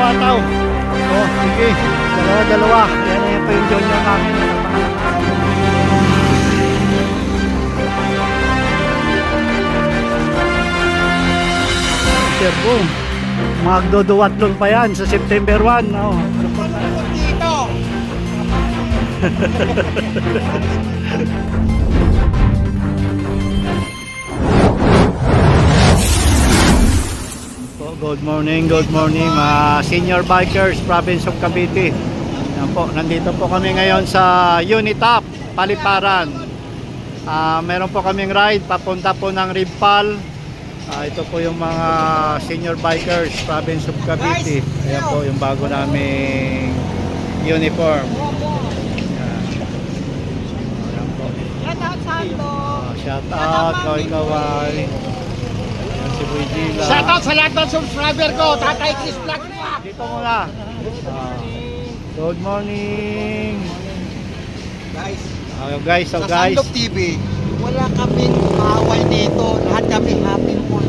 ataw. Oh, sige. Dalawa. Yan pa yung junior namin. Sir Boom. Magdoduwatlon pa yan sa September 1. Oh. Good morning senior bikers, province of Cavite. Yan po, nandito po kami ngayon sa Unitap, Paliparan. Meron po kaming ride papunta po ng Rimpal. Ito po yung mga senior bikers, province of Cavite. Ayan po yung bago naming uniform. Ayan po. Shout out Santo. Shout out Kaway. Si Boy Gila. Shout out sa lahat ng subscriber ko. Tatay Chris Vlog. Dito muna. Good morning. Guys, Sa Sandok TV, wala kaming kaaway dito. Lahat kami happy full.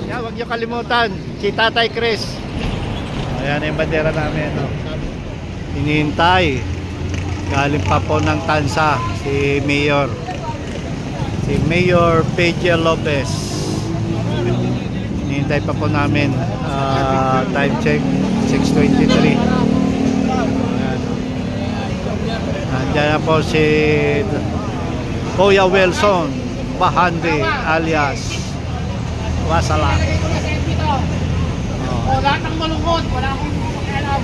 Yeah, huwag niyo kalimutan, si Tatay Chris. Ayan yung bandera namin. No? Hinihintay. Galing pa po ng Tansa, si Mayor. Si Mayor Pedro Lopez. Hinihintay pa po namin. Time check, 6:23. Nandiyan na po si Kuya Wilson Bahandi alias Wasala. Wala kang malungkot. Wala akong pakialam.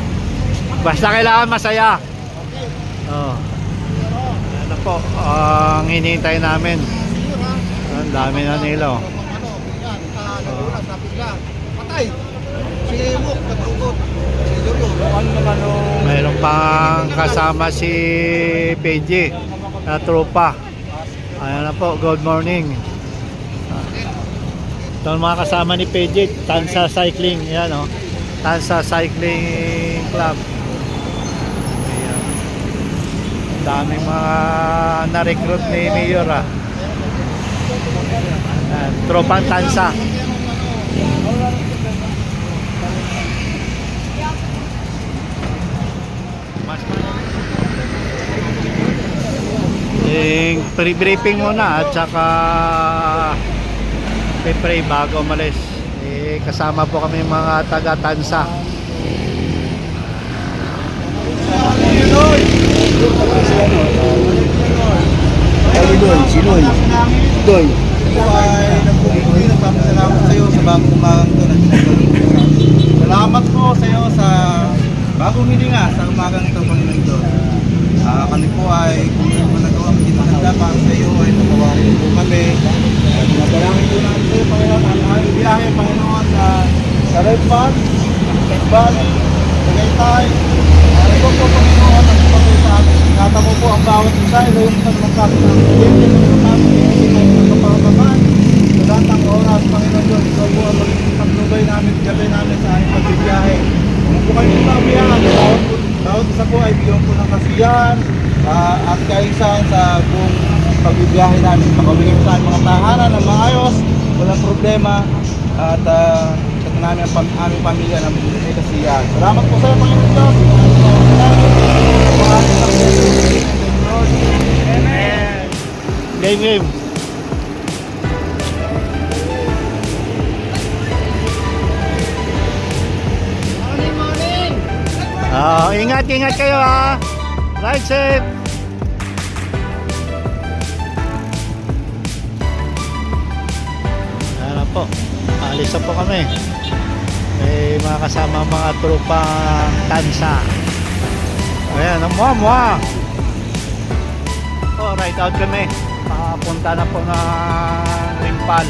Basta kailangan masaya. Ano po ang hinihintay namin. Ang dami na nila. Patay. Si Muk, nagtungkot. Mayroon pang kasama si PJ na tropa. Ayan na po, good morning. Ito ang mga kasama ni PJ, Tansa Cycling. Ayan o, Tansa Cycling Club. Ayan. Daming mga na-recruit ni Mayor ah. Ayan, tropang Tansa. Pre-briefing muna at saka pre-pray bago umalis. Kasama po kami mga taga-Tansa. Sinoy. Doy. Nagpapasalamat sa iyo sa bagong umagang ito. Salamat po sa iyo sa bagong hilinga sa umagang ito, Panginoon Diyos. Kami po ay kung ano nagawa hindi maganda para sa iyo ay patawarin po kami. Nagalangin po namin sa iyo, Panginoon, ang aming biyahe, Panginoon, sa Red Band, Tagaytay. Ito po, Panginoon, ang pagkakas sa amin. Ingatan mo po ang bawat isa, ilayon mo sa magkakit ng pagkakas ng namin, hindi kayo magkapakaman. Sa lahat ng oras, Panginoon Diyos, ikaw po ang magiging paglubay namin, gabay namin sa aming pagbibiyahe. Kung po kayo mabiyahan, bawat isa po ay bigyan po ng kasiyahan at kaayusan sa buong pagbibiyahe namin. Makabigay po sa aming mga tahanan ng maayos, walang problema at sa namin ang aming pamilya ng may kasiyahan. Salamat po sa iyo, Panginoon Diyos. Amen. Game. Ingat kayo ha. Ride safe. Ayan po. Alis na po kami. May mga kasama mga tropang Tansa. Ayan, muha. Ride out kami. Papunta na po ng Rimpal.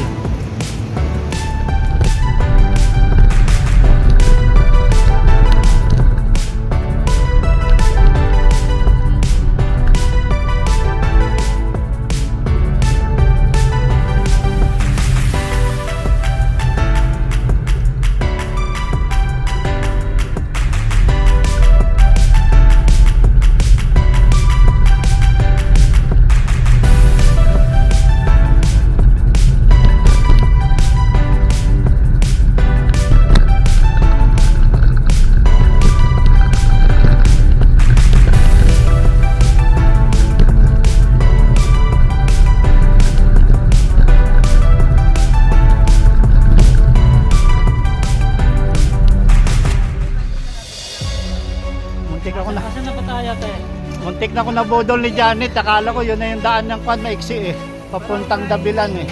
Muntik na ko nabudol ni Janet. Akala ko yun na yung daan ng kwan, maiksi eh. Papuntang Dabilan eh.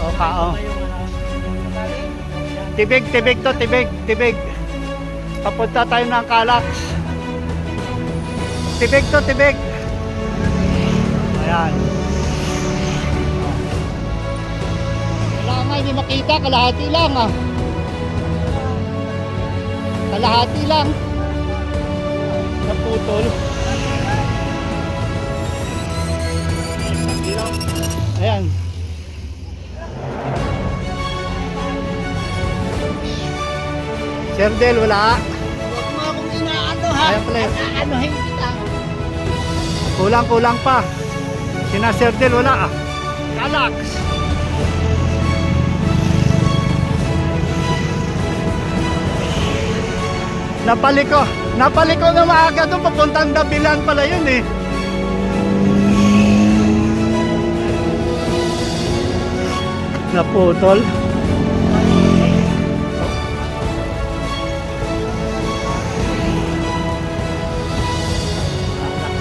O, kao. Tibig to, tibig. Papunta tayo ng Calax. Tibig to, tibig. Ayan. Wala nga, hindi makita. Kalahati lang ah. Kalahati lang. Naputol. Ayan. Sir Del, wala. Huwag mo akong inaano ha. Ayan pala yun. Aanohin kita. Kulang pa. Sina Sir Del, wala ah. Calax. Napaliko na maaga doon, papuntang Dabilan pala yun eh. Naputol.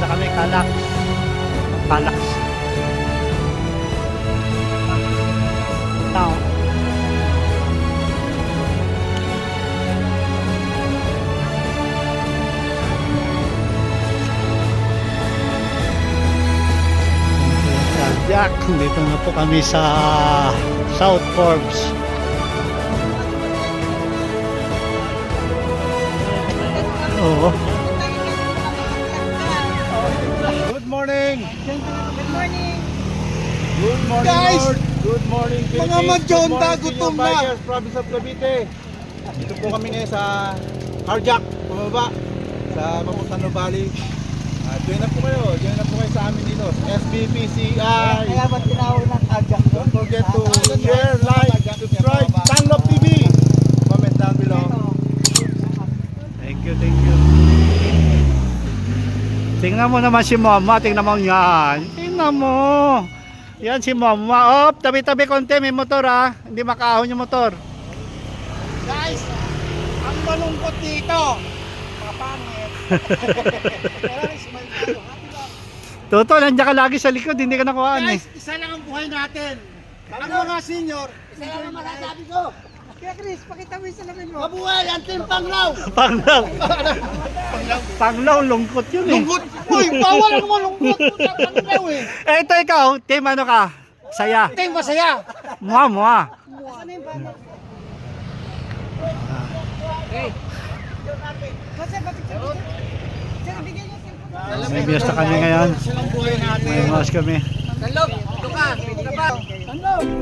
Sa kami, Calax. Now. Jack, dito na po kami sa South Forbes. Oo. Good morning! Good morning. Good morning, Guys! Lord! Good morning, Philippines! Mga Madjonta, Good morning, gutom senior na. bikers, province of Cavite. Dito po kami ngayon sa Carjack, pumaba sa Mapuntano Valley. Join na po kayo sa amin dito sa SBPCI. Kaya ba't tinawag ng kajak? Don't forget to share, like, subscribe, Tanlop TV. Comment down below. Thank you. Tingnan mo naman si Mama, tingnan mo yan. Tingnan mo. Yan si Mama. Op, tabi-tabi konti, may motor ah. Hindi makaahon yung motor. Guys, ang malungkot dito. Papangit. Kailangan smile tayo. Happy lang. Toto, nandiyan ka lagi sa likod, hindi ka nakuhaan eh. Guys, isa lang ang buhay natin. Ang mga senior, isa lang ang masasabi ko. Kaya Chris, pakita mo yung salamin mo. Mabuhay ang Team Panglaw! Panglaw, lungkot yun eh. Lungkot! Uy, bawal ang malungkot! Panglaw eh! Eh, ito ikaw, team ano ka? Saya. Team masaya! Mua. Saan yung banner? Okay. Kasi, picture. Sir, bigyan niyo cellphone. May bias na kami ngayon. Silang buhay natin. May mas kami. Tanlog, ito ka. Tanlog!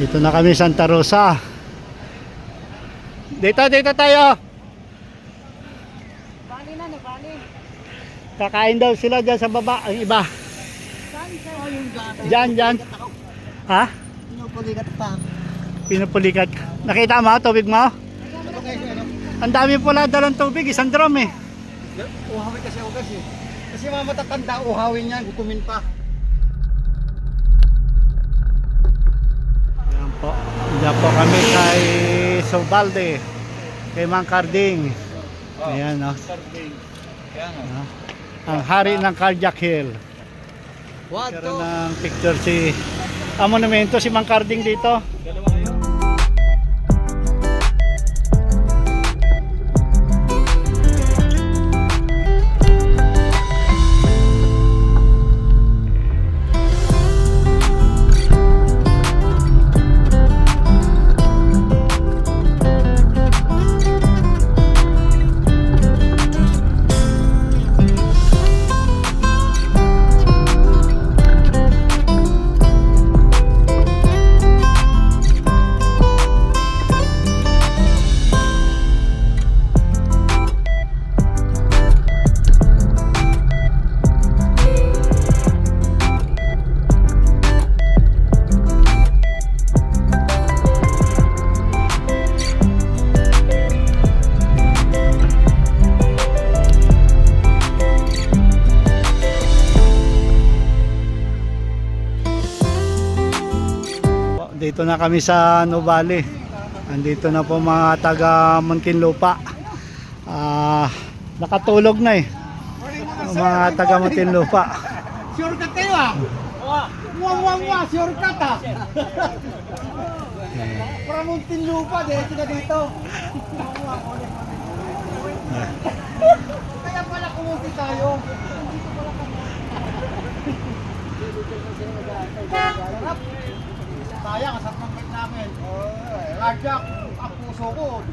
Dito na kami Santa Rosa. Dito tayo. Bali na, bali. Kakain daw sila dyan sa baba, ang iba. Diyan. Ha? Pinupulikat pa. Pinupulikat. Nakita mo, tubig mo? Ang dami pala dalang tubig, isang drum eh. Uhawin kasi ugas eh. Kasi mga matatanda, uhawin yan, gutumin pa. Yan po. Diyan po kami kay Sobalde. Kay Mang Carding. Ayan no. Ah, ang hari ng Carjack Hill. What Meron ng picture si monumento si Mang Carding dito. Dito na kami sa Nuvali. Andito na po mga taga Muntinlupa. Nakatulog na eh. Mga taga Muntinlupa. Shortcut kayo ah. Wah, shortcut ah. Para Muntinlupa, dito na dito. Kaya pala kumunti tayo. Sayang, asap ng bike namin. Carjack, ang puso ko.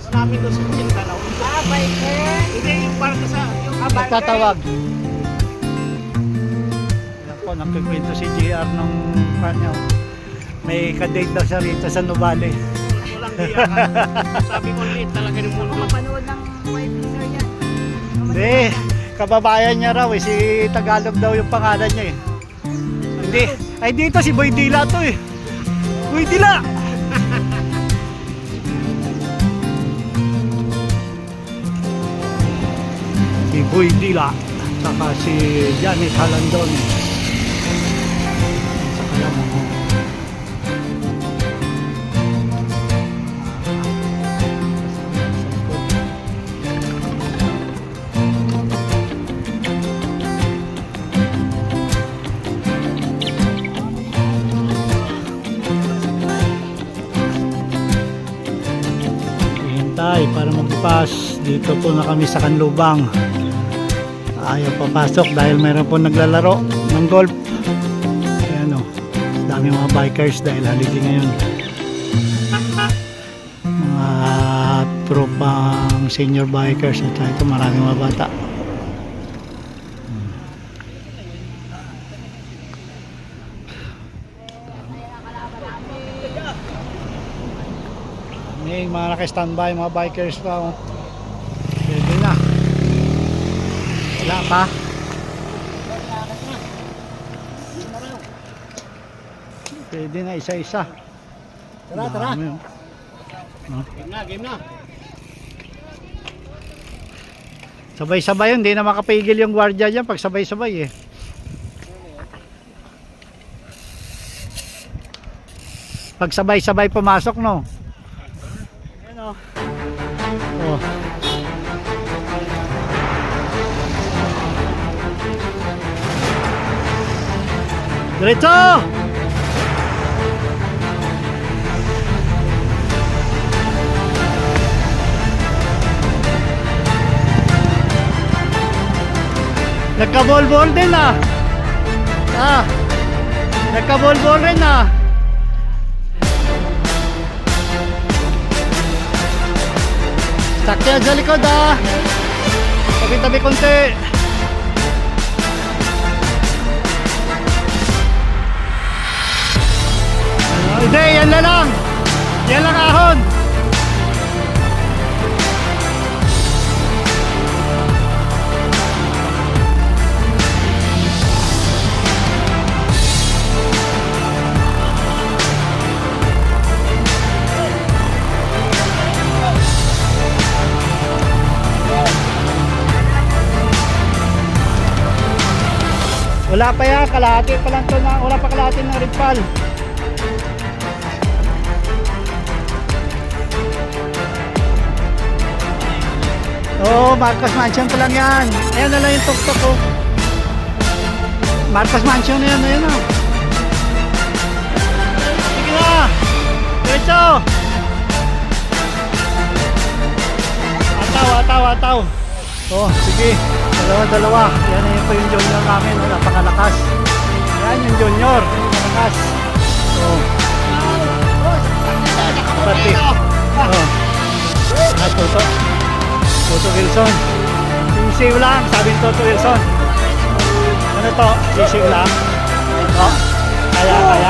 Namin doon sa Mindanao. Biker? Hindi, yung parang sa... Nagtatawag. Ayan po, nagkikwento si JR nung kanya. May kadate daw siya rito sa Nuvali. Walang diya ka. Sabi ko, liit talaga ng mundo. Mapanood ng wife ni Sir yan. Hindi, kababayan niya raw eh. Si Tagalog daw yung pangalan niya eh. Hindi, ay dito si Boy Dila to eh. Boy Dila! Si Boy Dila, saka si Janet Halandon. Sa kaya mo. Hintay para magpas. Dito po na kami sa Kanlubang. Ayaw papasok dahil mayroon po naglalaro ng golf. Ayan o, dami mga bikers dahil holiday ngayon. Mga tropang senior bikers at ito maraming mga bata. May mga naka-standby mga bikers pa. Pwede na. Wala pa. Pwede na isa-isa. Tara. Dami, oh. No? Game na. Sabay-sabay yun, hindi na makapigil yung gwardiya dyan pag sabay-sabay eh. Pag sabay-sabay pumasok, no? Ayan o. Oh. Diretso! Nagka-ball-ball din ah. Nagka-ball-ball rin ah. Sakyan sa likod ah. Tabi-tabi konti. Hindi, yan lang. Yan lang ahon. Wala pa yan, kalahati pa lang to na, wala pa kalahati ng ridpal. Oh, Marcos Mansion pa lang yan. Ayan na lang yung tuktok ko. Marcos Mansion na yan, ayan na. Sige na. Diretso. Ataw. Oh, sige. Dalawa. Yan na yun po yung junior namin. Oh, napakalakas. Yan yung junior. Napakalakas. Oh. Pati. Oh. Toto Wilson. Sisiw lang. Sabi ni Toto Wilson. Ano to? Sisiw lang. Oh. Kaya.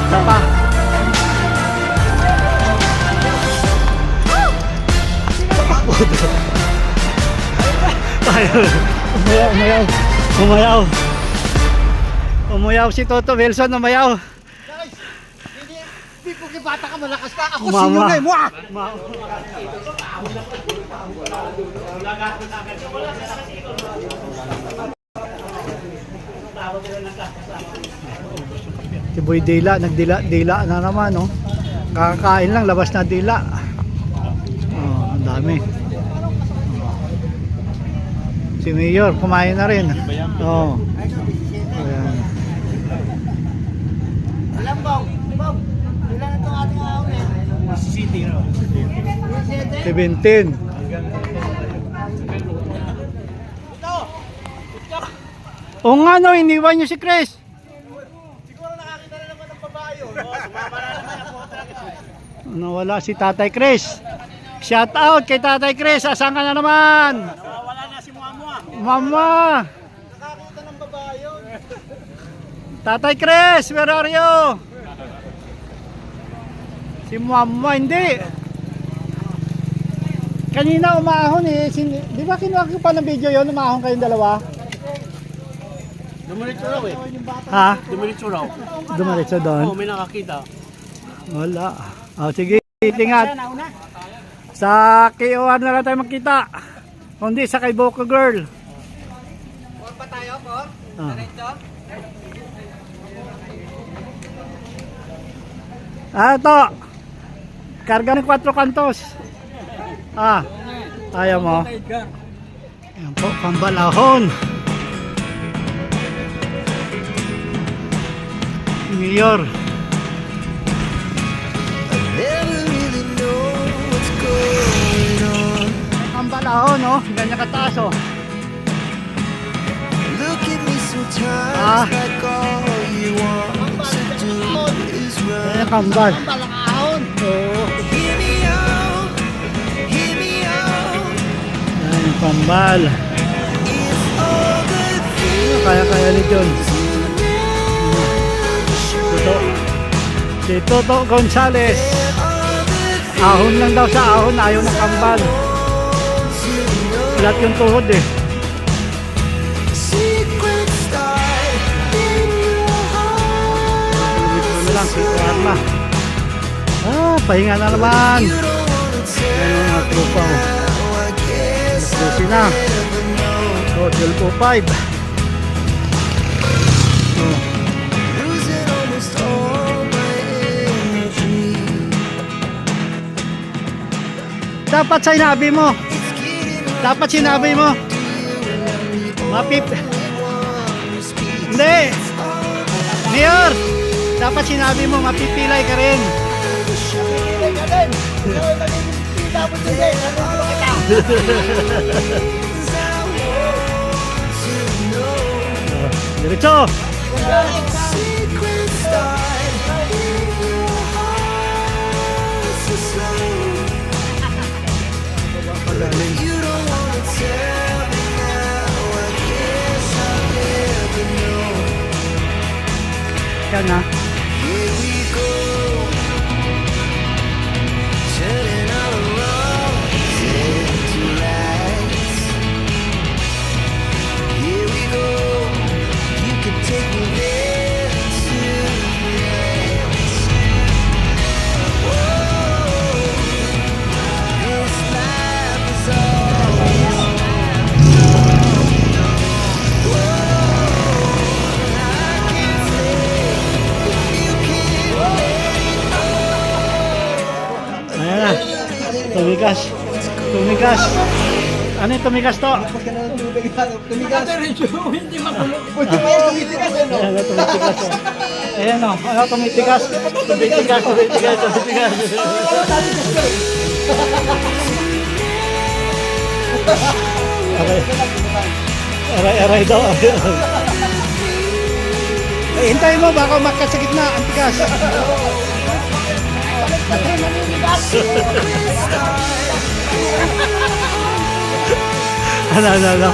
Isa pa. Umayaw si Toto Wilson, umayaw. Guys, hindi po bata ka, malakas ka. Ako Mama. senior na eh. Si Boy Dila, nagdila na naman, no? Kakakain lang, labas na dila. Oh, ang dami. Si Mayor, kumain na rin. Oh. Ayan. Alam bang, ilan itong ating ahon eh? 17. O nga no, iniwan nyo si Chris. Siguro nakakita na naman ng babae yun. Sumama na naman ako talaga. Nawala si Tatay Chris. Shout out kay Tatay Chris. Asan ka na naman? Wala na si Muamua. Mama! Nakakita ng babae yun. Tatay Chris, where are you? Si Mama, hindi. Kanina umahon eh. Di ba kinuha ko pa ng video yun? Umahon kayong dalawa? Dumiritso raw eh. Ha? Dumiritso raw. Dumaritso doon? Oo, may nakakita. Wala. Oh, sige, ingat. Sa KOR na lang tayo magkita. Kundi sa kay Boca Girl. Huwag pa tayo, Kor? Ah. Diretso? Ito. Karga ng 4 kantos. Ah. Ayaw mo? Ayan po, pambalahon. Mayor. Pambalahon, no? Ganyan kataas, oh. Look at me sometimes Ah. like all you want to do is run. Ayan, kambal. Balang ahon. Oo. Hear me out, hear me out. Ayan, yung kambal. If all the things Kaya ni John. you never show, Toto. Si Toto Gonzales. all the Ahon lang daw sa ahon, ayaw ng kambal. things you know. Lahat yung tuhod eh. Secret start in your heart. Ito na lang, si Arma. Ah, pahinga na naman. You don't wanna tell Ayan ang mga tropa mo. how I guess Susi na. never know. So, 12.05. Oh. Losing almost all my energy. Dapat sinabi mo. It's getting Dapat sinabi mo. Mapip. Hindi. Mayor. Dapat sinabi mo, mapipilay ka rin. Pili ka din. Ikaw ang nagiging dapat hindi. Nandito kita. Diretso. secret start in your heart so slow. You don't wanna tell me now. I guess I'll never know. Yan na. Here we go, turning all the wrongs into rights. Here we go, you can take me there tonight. Whoa, this life is all. Whoa, I can't stay if you can't let it go. Ayan na. Tumigas. Tumigas. Ano yung tumigas to? Tumigas. Hindi magulo. Ayan na, tumitigas. Oh. Ayan o. Ano, tumitigas. Tumitigas, tumitigas, tumitigas. Aray. Aray daw. Eh, hintayin mo, baka umakyat sa gitna. Ang tigas. Ano.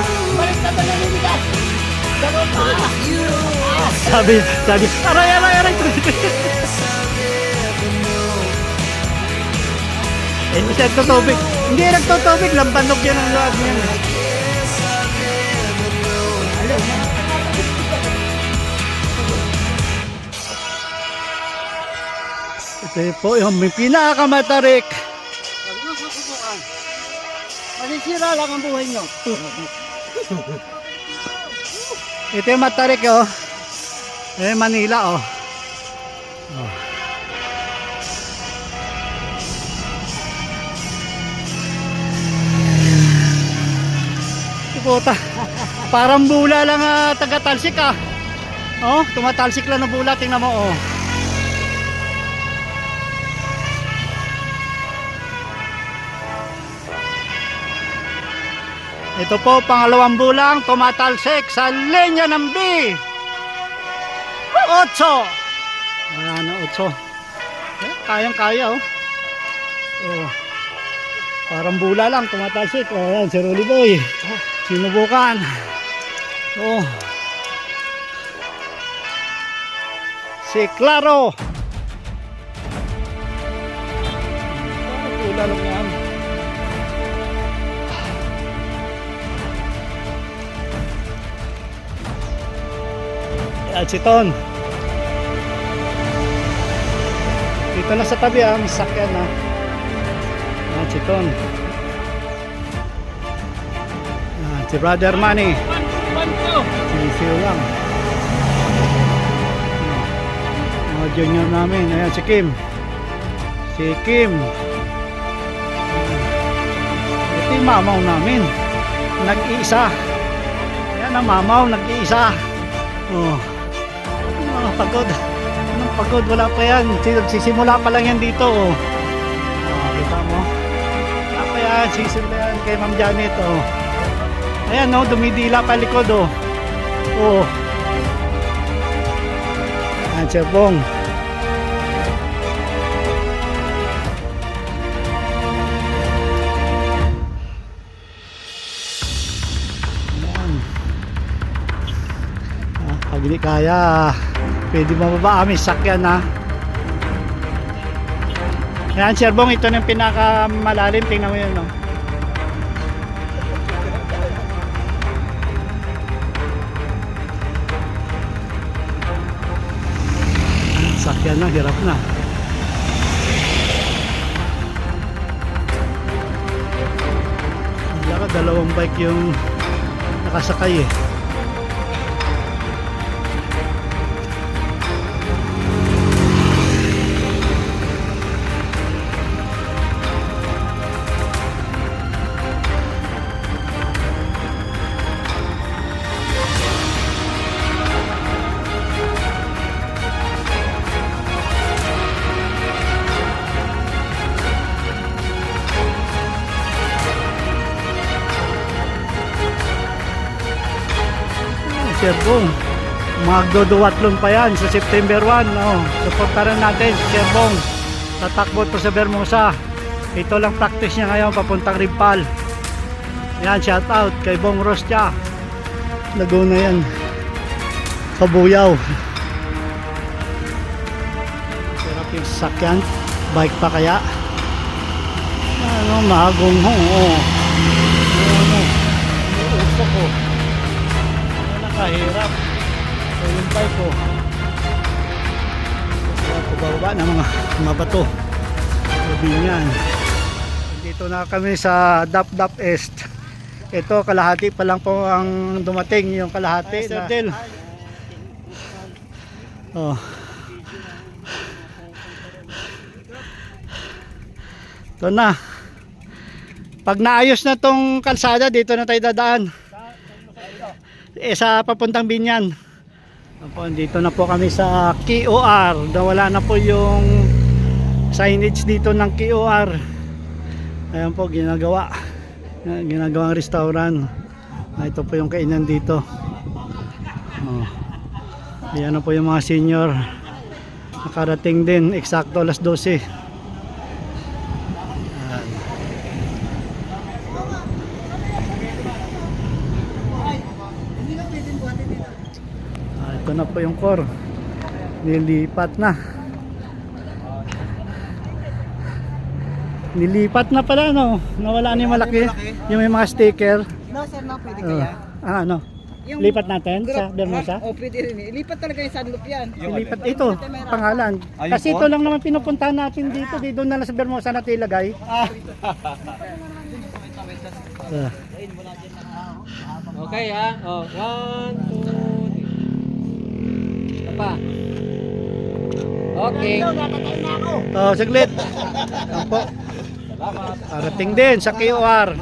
Sabi, aray. Eh, hindi siya nagtutubig. Hindi nagtutubig, lambanog yan ang loob niyan. Ito po yung may pinakamatarik. Huwag niyo susubukan. Masisira lang ang buhay niyo. Ito yung matarik oh. Eh, Manila oh. Oh. Puta. Parang bula lang taga-talsik ah. Oh, tumatalsik lang na bula, tingnan mo oh. Ito po pangalawang bulang tumatalsik sa linya ng B. 8. Ayan na 8. Kayang-kaya oh. Oh. Parang bula lang tumatalsik. Oh, ayan si Rolly Boy. Sinubukan. Oh. Si Claro. Bula lang yan. Ayan si Ton. Dito na sa tabi may sakyan na. Ayan si Ton. Ayan si Brother Manny. Sisiyo lang. Mga junior namin. Ayan si Kim. Si Kim. Ito yung mamaw namin. Nag-iisa. Ayan ang mamaw. Nag-iisa. Oh. Pagod. Anong pagod? Wala pa yan. Sisimula pa lang yan dito. Oh. Oh, kita mo? Wala pa yan. Sisimula yan kay Ma'am Janet. Oh. Ayan, no? Dumidila pa likod. Oh. Oh. Ayan, Sir Bong. Ayan. Pag hindi kaya, pwede mababa kami sakyan ha. Yan Sir Bong, ito na yung pinakamalalim. Tingnan mo yun no. Sakyan na, hirap na. Wala ka, dalawang bike yung nakasakay eh. Sir Bong, magdoduwatlon pa yan sa September 1. Oh, supportaran natin si Sir Bong. Tatakbo to sa Bermosa. Ito lang practice niya ngayon papuntang Rimpal. Yan, shout out kay Bong Rostia. Laguna yan. Kabuyaw. Sarap yung sasakyan. Bike pa kaya? Ano, mahagong ho. Oh. Ano, usok ko. Kahirap. So yung bike ko pababa ng mga bato. Sabi niyan. Dito na kami sa Dap Est. Ito kalahati pa lang po ang dumating, yung kalahati. Sir Del. Oh. Ito na. Pag naayos na tong kalsada, dito na tayo dadaan. Sa papuntang Binyan. Dito na po kami sa KOR. Wala na po yung signage dito ng KOR. Ayan po ginagawang restaurant. Ito po yung kainan dito. Ayan na po yung mga senior. Nakarating din eksakto alas 12. Ito na po yung core. Nilipat na. Nilipat na pala no. Nawala na yung malaki. Yung may mga sticker. No, sir, no, pwede kaya. Ano? Yung Lipat natin sa Bermosa? Oh, pwede rin. Lipat talaga yung sunloop yan. Lipat ito. Pangalan. Kasi ito lang naman pinupuntahan natin dito. Dito na lang sa Bermosa natin ilagay. Okay ha. Oh, 1, 2, 3. Pa. Okay. Saglit. Yan po. Parating din sa QR.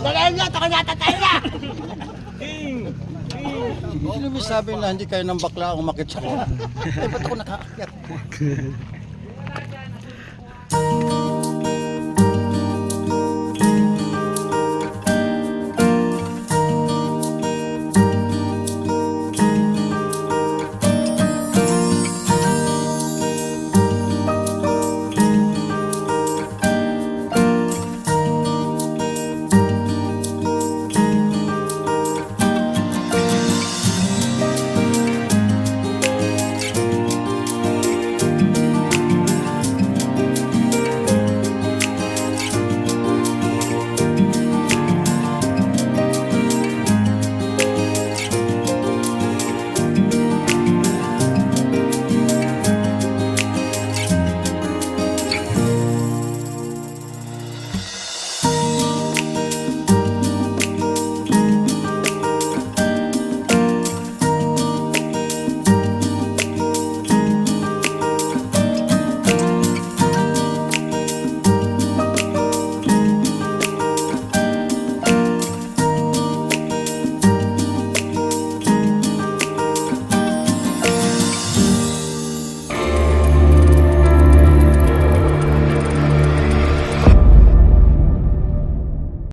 Dalayan nyo, ako natatay na! Sino may sabi na hindi kayo ng bakla ang umakit sa ko? Eh, ba't ako nakaakyat?